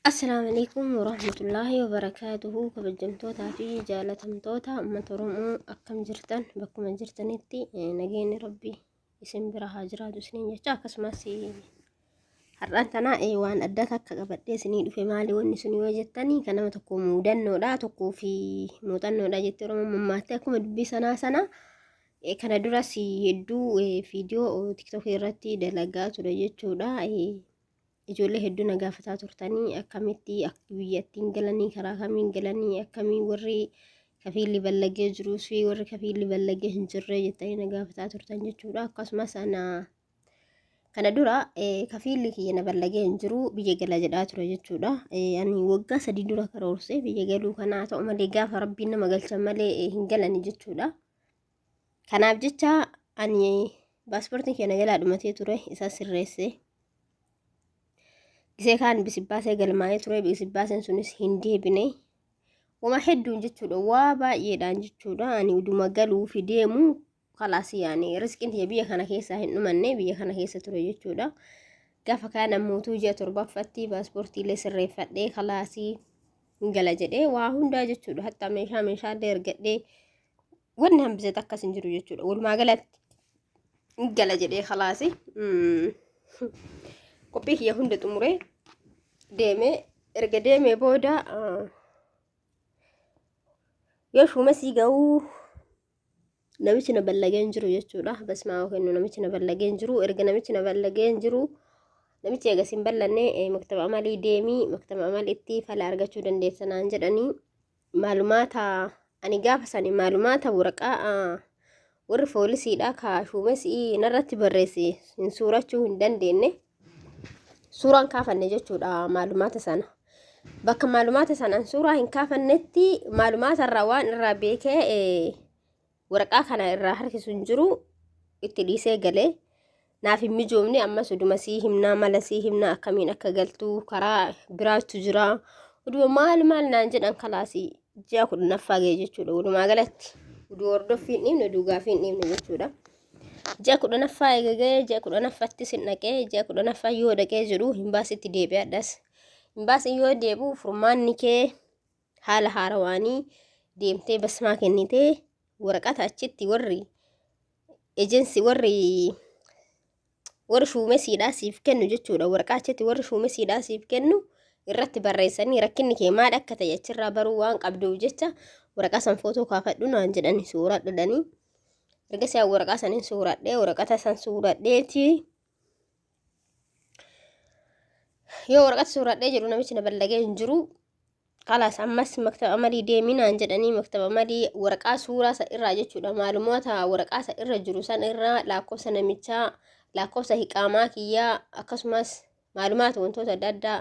Assalamu alaikum warahmatullahi wabarakatuhu. Kabajamtoota fi jaalatamtoota uummata Oromoo akkam jirtan bakkuma jirtanitti nageenyi rabbi isin bira haa jiraatu isiniin jecha akkasumas har'aan tana waan adda takka qabadhee isinii dhufe maali wanni sun yoo jettanii kan nama tokko muudannoodha tokkoo fi muuxannoodha jettee Oromoo mammaattee akkuma dubbii sana kana duras hedduu viidiyoo tiktokii irratti dalagaa ture jechuudha. Ijoollee hedduu na gaafataa turtanii akkamitti akka biyyattiin galanii karaa kamiin galanii akkamiin warri kafiilli ballagee jiruus fi warri kafiilli ballagee hin jirre jettanii na gaafataa turtan jechuudha. Akkasumas kana dura kafiilli kiyya na ballagee hin jiru biyya gala jedhaa ture jechuudha. Ani waggaa 3 dura karoorsee biyya galuu kanaa ta'u malee gaafa rabbiin nama galchan malee hin galani jechuudha. Kanaaf jecha ani paaspoortiin kiyya jalaa dhumatee ture isa sirreessee. Gisee kaan bisibbaasee galmaa'ee ture bisibbaaseen sunis hin deebine. Wama hedduun jechuudha waa baay'eedhaan jechuudha. Ani uduma galuu fi deemu kalaas yaani riskiin biyya kana keessaa hin dhumanne biyya kana keessa ture jechuudha. Gaafa kaan ammootuu ji'a 7ffatti paaspoortiilee sirreeffadhee kalaasii hin gala jedhee waa hundaa jechuudha. Hatta meeshaallee ergadhee wanni hambisee akkas hin jiru jechuudha. Walumaa galatti hin gala jedhee kalaasii. Qophii kiyya hunda xumuree deemee erga deemee booda yoo shumasii ga'uu namichi na ballagee hin jiru jechuudha. Basmaa kennu namichi na ballagee hin jiru. Erga namichi na ballagee hin jiru namichi eegas hin ballanne maktaba amalii deemii maktaba amaliitti fala argachuu dandeessanaan jedhanii maalumaata ani gaafa sani maalumaata waraqaa warri poolisiidha ka shumasii narratti barreesse hin suurachuu hin dandeenye. Suuraan kaafanne jechuudha maalumaata sana. Bakka maalumaata sanaan suuraa hin kaafannetti maalumaata irraa waan irraa beekee waraqaa kana irraa harkisu hin jiru itti dhiisee galee naaf hin mijoomne ammas uduma sii himnaa mala sii himnaa akkamiin akka galtuu karaa biraatu jira. Uduma maal naan jedhan kalaasii ji'a 10ffaa ga'e jechuudha. Walumaa galatti uduu hordoffiin dhiibne uduu gaafiin dhiibne jechuudha. Ji'a 10ffaa eegee ji'a 10ffaatti sin dhaqee ji'a 10ffaa yoo dhaqee jiru imbaasiitti deebi'adhas. Imbaasiin yoo deebi'u furmaanni kee haala haarawaanii deemtee basmaa kennitee waraqata achitti warri ejensii warri shuumesiidhaa siif kennu jechuudha. Waraqaa achitti warri shuumesiidhaa siif kennu irratti barreessanii rakkinni kee maal akka ta'e achirraa baruu waan qabduuf jecha waraqaa san footoo kaafadhu naan jedhani suuraa dhadhanii. Erga siyaa waraqaa sanin suuradhee waraqata san suuradheeti yoo waraqata suuradhee jiru namichi na ballagee hin jiru kalaas ammas maktaba amalii deemii naan jedhanii maktaba amalii waraqaa suuraa san irraa jechuudha maalumoota waraqaa san irra jiru san irraa lakkoofsa namichaa lakkoofsa hiqaamaa kiyyaa akkasumas maalumaata wantoota adda addaa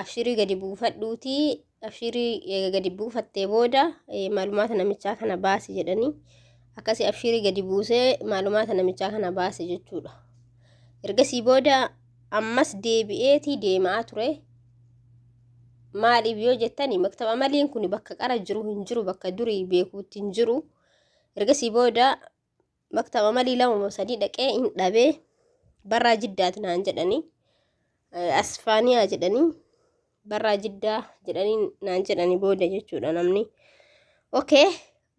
afshirii gadi buufadhuuti afshirii gadi buufattee booda maalumaata namichaa kana baasi jedhanii. Akkasii afshirii gadi buusee maalumaata namichaa kana baase jechuudha. Ergasii booda ammas deebi'eetii deemaa ture. Maaliif yoo jettanii maktaba amaliin kun bakka qara jiru hin jiru bakka durii beekuutti hin jiru. Ergasii booda maktaba amalii 2-3 dhaqee hin dhabee barraa jiddaati naan jedhanii asfaaniyaa jedhanii barraa jiddaa jedhanii naan jedhanii booda jechuudha namni. Okay.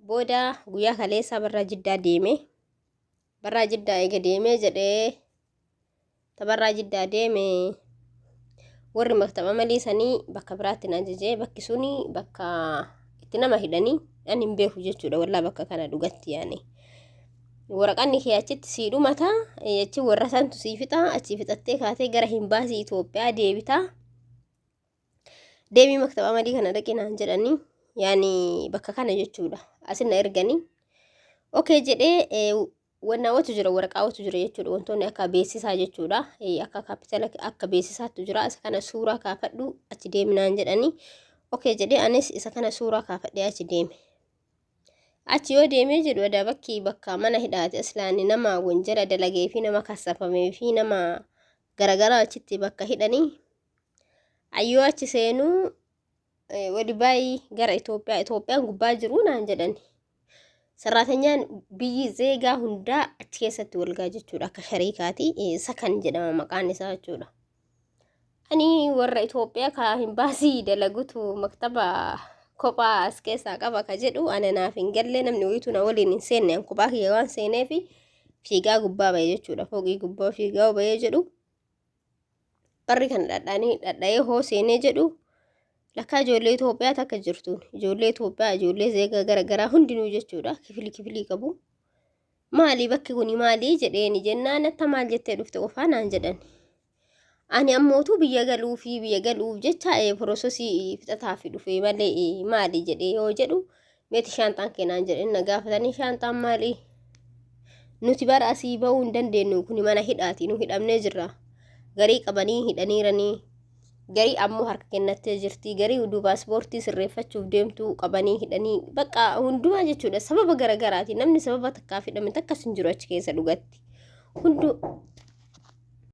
Booda guyyaa kaleessa barraa jiddaa deeme. Barraa jiddaa eega deemee jedhee tabarraa jiddaa deeme warri maktaba amalii sanii bakka biraatti na ajajee bakki suni bakka itti nama hidhanii ani hin beeku jechuudha. Wallaa bakka kana dhugatti yaani. Waraqanni kee achitti sii dhumata achi warra santu sii fixa achi fixattee kaatee gara imbaasii Itoophiyaa deebita. Deemii maktaba amalii kana dhaqi naan jedhanii yaani bakka kana jechuudha. Asin na erganii. Okay jedhee wannaawwatu jira waraqaawwatu jira jechuudha. Wantoonni akka beeksisaa jechuudha. Akka kaapitala akka beeksisaatu jira. Isa kana suuraa kaafadhu achi deemi naan jedhanii. Okay jedhee anis isa kana suuraa kaafadhee achi deeme. Achi yoo deemee jedhu adaa bakka mana hidhaate islaani nama wanjala dalagee fi nama kassafamee fi nama garagaraa achitti bakka hidhanii. Ayyoo achi seenuu wali baay'ee gara Itoophiyaan gubbaa jiru naan jedhani. Sarratanyaan biyyi zeegaa hundaa achi keessatti walgaa jechuudha akka shariikaati. Sakan jedhama maqaan isaa jechuudha. Ani warra Itoophiyaa ka imbaasii dalagutu maktaba kophaa as keessaa qaba ka jedhu ana naaf hin galle namni wayitu na waliin hin seenne an kophaa kiyya waan seeneefi fiigaa gubbaa ba'e jechuudha fooqii gubbaa fiigaa ba'ee jedhu barri kan dhadha'ee hoo seenee jedhu lakkaa ijoollee Itoophiyaa takka jirtuun ijoollee Itoophiyaa ijoollee zeegaa garaagaraa hundinuu jechuudha kifilii qabu maali bakki kuni maali jedheeni jennaan atta maal jettee dhufte qofaa naan jedhan ani ammootu biyya galuuf jecha prosesii fixataa fi dhufee malee maali jedhee yoo jedhu meeti shaantaan kennaan jedhen na gaafatanii shaantaan maali nuti bara asii ba'uu hin dandeenyu kuni mana hidhaati nu hidhamnee jirra garii qabanii hidhaniiranii garii ammoo harka kennattee jirti garii uduu paaspoortii sirreeffachuuf deemtu qabanii hidhanii bakka hundumaa jechuudha sababa garagaraati namni sababa takkaaf hidhame takkas hin jiru achi keessa dhugatti